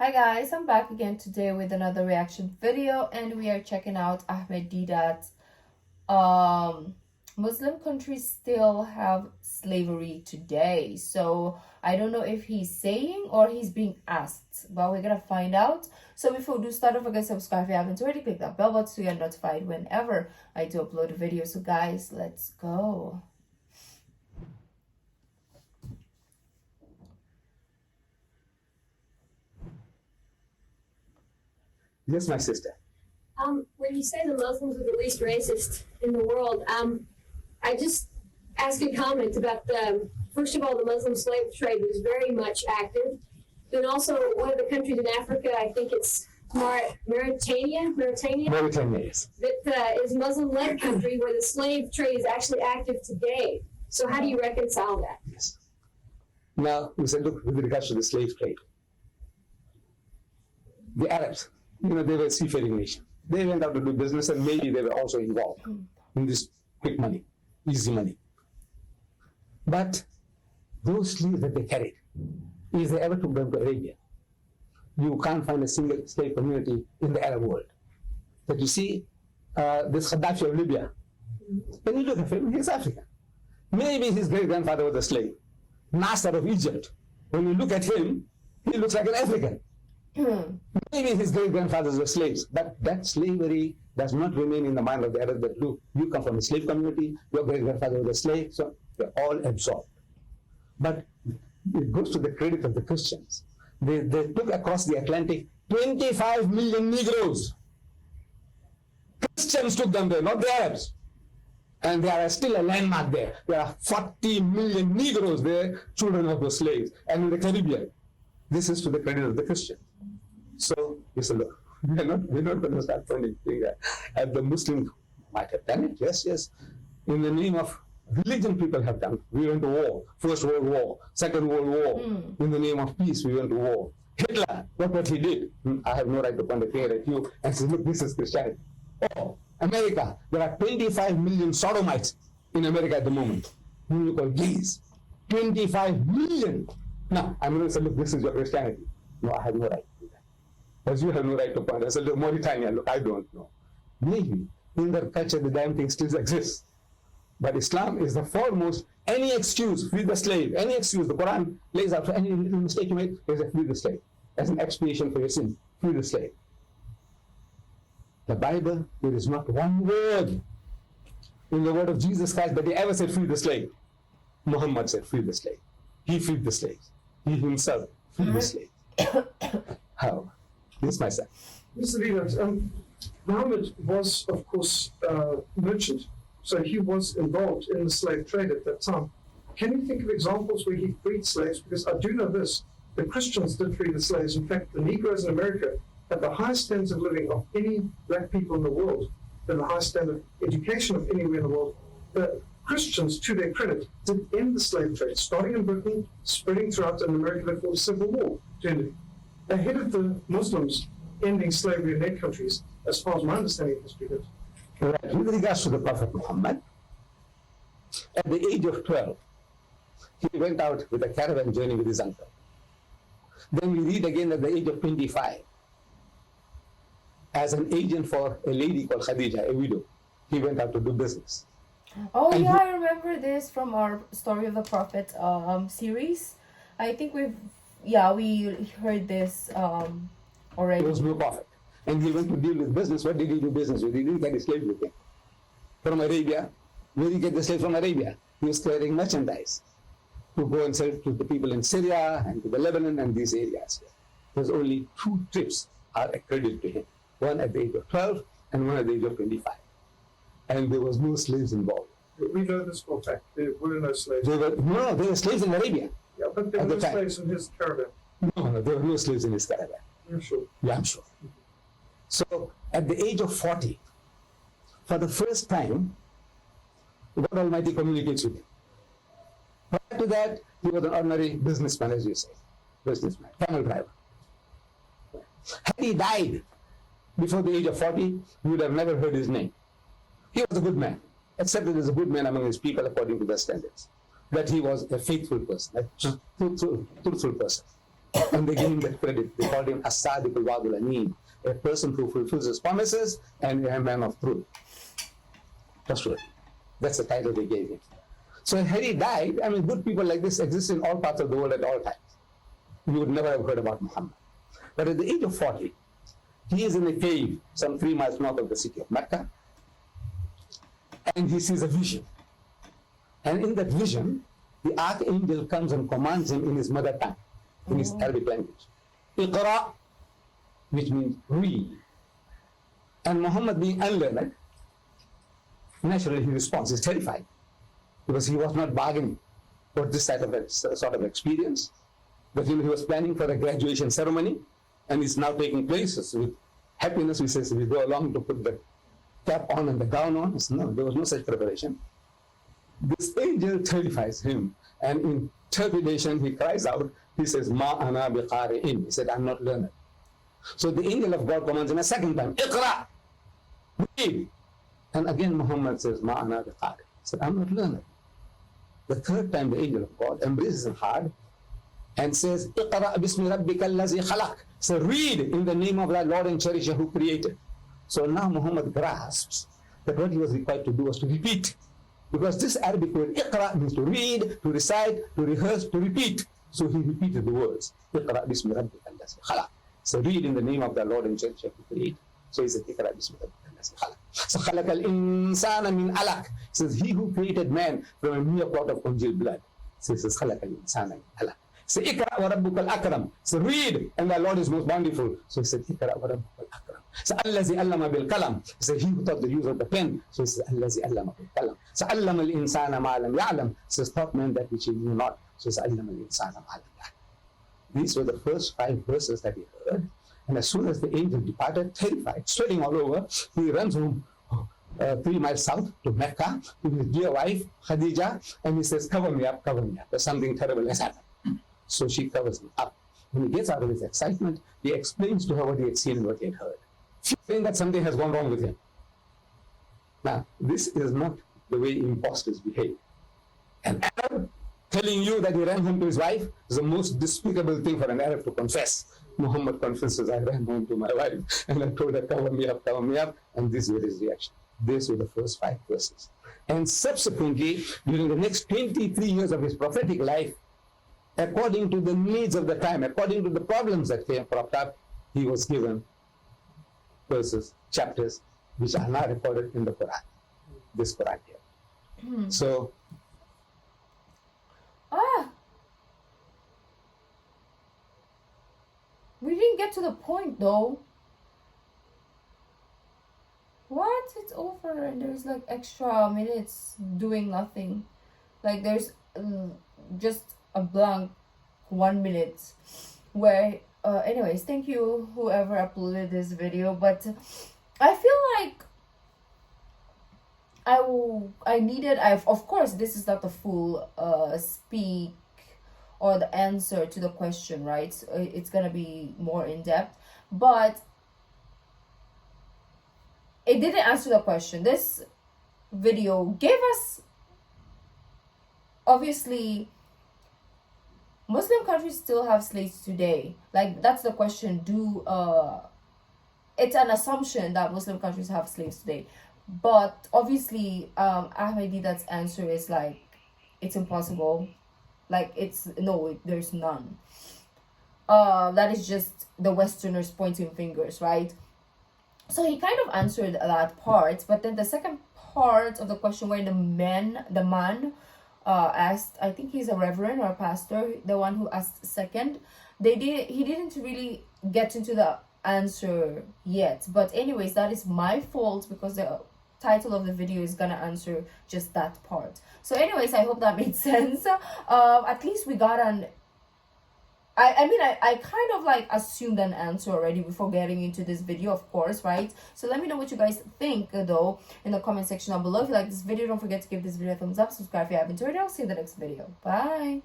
Hi guys, I'm back again today with another reaction video, and we are checking out Ahmed Deedat. Muslim countries still have slavery today, so I don't know if he's saying or he's being asked, but we're gonna find out. So before we do start, don't forget to subscribe if you haven't already. Click that bell button so you're notified whenever I do upload a video. So guys, let's go. Yes, my sister. When you say the Muslims are the least racist in the world, I just ask a comment about first of all, the Muslim slave trade was very much active. And also, one of the countries in Africa, I think it's Mauritania, Yes. that is a Muslim-led country where the slave trade is actually active today. So how do you reconcile that? Yes. Now, we said, look, with regards to the slave trade, the Arabs, they were a seafaring nation. They went out to do business, and maybe they were also involved in this quick money, easy money. But those slaves that they carried, if they ever took them to Arabia, you can't find a single slave community in the Arab world. But you see, this Gaddafi of Libya, when you look at him, he's African. Maybe his great-grandfather was a slave. Nasser of Egypt, when you look at him, he looks like an African. Maybe his great-grandfathers were slaves, but that slavery does not remain in the mind of the Arab that, look, you come from a slave community, your great-grandfather was a slave, so they're all absorbed. But it goes to the credit of the Christians. They took across the Atlantic 25 million Negroes. Christians took them there, not the Arabs. And there are still a landmark there. There are 40 million Negroes there, children of the slaves, and in the Caribbean. This is to the credit of the Christians. So, you say, look, we're not going to start pointing finger at the Muslims. Might have done it, yes. In the name of religion, people have done it. We went to war, First World War, Second World War. In the name of peace, we went to war. Hitler, what he did? I have no right to point a finger at you and say, look, this is Christianity. Oh, America, there are 25 million sodomites in America at the moment, who you call gays. 25 million. Now, I'm going to say, look, this is your Christianity. No, I have no right to do that. As you have no right to point. I said, look, Mauritania, look, I don't know. Maybe in their culture, the damn thing still exists. But Islam is the foremost. Any excuse, free the slave, any excuse, the Quran lays out for any little mistake you make, is a free the slave. As an expiation for your sin, free the slave. The Bible, there is not one word in the word of Jesus Christ that he ever said free the slave. Muhammad said free the slave. He freed the slaves. He himself freed the slaves. How? Yes, my son. Mr. Deedat, Muhammad was, of course, merchant, so he was involved in the slave trade at that time. Can you think of examples where he freed slaves? Because I do know this, the Christians did free the slaves. In fact, the Negroes in America had the highest standards of living of any black people in the world, and the highest standard of education of anywhere in the world. The Christians, to their credit, did end the slave trade, starting in Britain, spreading throughout in America before the Civil War, generally. Ahead of the Muslims ending slavery in their countries, as far as my understanding of history goes. Right. With regards to the Prophet Muhammad, at the age of 12, he went out with a caravan journey with his uncle. Then we read again at the age of 25, as an agent for a lady called Khadija, a widow, he went out to do business. Oh yeah, I remember this from our Story of the Prophet series. I think we heard this already. He was no prophet. And he went to deal with business. What did he do business with? He didn't get a slave with him. From Arabia, where did he get the slave from Arabia? He was carrying merchandise to go and sell to the people in Syria and to the Lebanon and these areas. There's only 2 trips are accredited to him. One at the age of 12 and one at the age of 25. And there was no slaves involved. We know this for a fact. There were no slaves. There were slaves in Arabia. Yeah, but there were no slaves in his caravan. No, there were no slaves in his caravan. You're sure? Yeah, I'm sure. So, at the age of 40, for the first time, God Almighty communicates with him. Prior to that, he was an ordinary businessman, as you say. Businessman, camel driver. Had he died before the age of 40, you would have never heard his name. He was a good man, except that he was a good man among his people according to their standards. That he was a faithful person, a truthful person. And they gave him that credit. They called him As-Sadiq al-Wa'd al-Amin, a person who fulfills his promises and a man of truth. Trustworthy. That's the title they gave him. So had he died, I mean, good people like this exist in all parts of the world at all times. You would never have heard about Muhammad. But at the age of 40, he is in a cave some 3 miles north of the city of Mecca, and he sees a vision. And in that vision, the archangel comes and commands him in his mother tongue, in his Arabic language. Iqra, which means read. And Muhammad, being unlearned, naturally he responds, he's terrified, because he was not bargaining for this sort of experience. But he was planning for a graduation ceremony, and it's now taking place. So with happiness, we go along to put the cap on and the gown on. So no, there was no such preparation. This angel terrifies him, and in trepidation he cries out, he says, Ma ana biqari'in. He said, I'm not learned. So the angel of God commands him a second time, Iqra, read. And again Muhammad says, Ma ana biqari. He said, I'm not learned. The third time the angel of God embraces him hard and says, Iqra bismi rabbika allazi khalaq. So read in the name of thy Lord and Cherisher who created. So now Muhammad grasps that what he was required to do was to repeat. Because this Arabic word Iqra means to read, to recite, to rehearse, to repeat. So he repeated the words, Iqra bismi rabbika allazi khalaq. So read in the name of the Lord and Cherisher who created. So he said, Iqra bismi rabbika allazi khalaq. So khalaqa al-insana min alaq. Says, he who created man from a mere clot of congealed blood. So he says, khalaqa al-insana min alaq. So Iqra wa rabbuka al-akram. So read, and thy Lord is most bountiful. So he said, Iqra wa rabbuka al-akram. So allazi allama bil qalam. So he who taught the use of the pen. So he says, allazi allama bil qalam. So allama al-insana ma lam ya'lam. So he taught man that which he knew not. So he says, allama al-insana ma lam ya'lam. These were the first 5 verses that he heard. And as soon as the angel departed, terrified, sweating all over, he runs home 3 miles south to Mecca to his dear wife, Khadija, and he says, cover me up, cover me up. There's something terrible has happened. So she covers him up. When he gets out of his excitement, he explains to her what he had seen and what he had heard, saying that something has gone wrong with him. Now, this is not the way impostors behave. An Arab telling you that he ran home to his wife is the most despicable thing for an Arab to confess. Muhammad confesses, I ran home to my wife and I told her, cover me up, and this was his reaction. These were the first 5 verses. And subsequently, during the next 23 years of his prophetic life, according to the needs of the time, according to the problems that cropped up, he was given verses, chapters, which are now recorded in the Quran, this Quran here. So, we didn't get to the point though. What? It's over and there's like extra minutes doing nothing. Like there's just a blank 1 minute where anyways, thank you whoever uploaded this video, but I feel like of course this is not the full speak or the answer to the question, right? So it's gonna be more in depth, but it didn't answer the question. This video gave us, obviously, Muslim countries still have slaves today. Like, that's the question. It's an assumption that Muslim countries have slaves today. But obviously, Ahmed Deedat's answer is like, it's impossible. Like, no, there's none. That is just the Westerners pointing fingers, right? So he kind of answered that part, but then the second part of the question where the man asked, I think he's a reverend or a pastor, the one who asked second, he didn't really get into the answer yet. But anyways, that is my fault because the title of the video is gonna answer just that part. So anyways, I hope that made sense. At least we got I kind of like assumed an answer already before getting into this video, of course, right? So let me know what you guys think though in the comment section down below. If you like this video, don't forget to give this video a thumbs up, subscribe if you haven't already. I'll see you in the next video. Bye.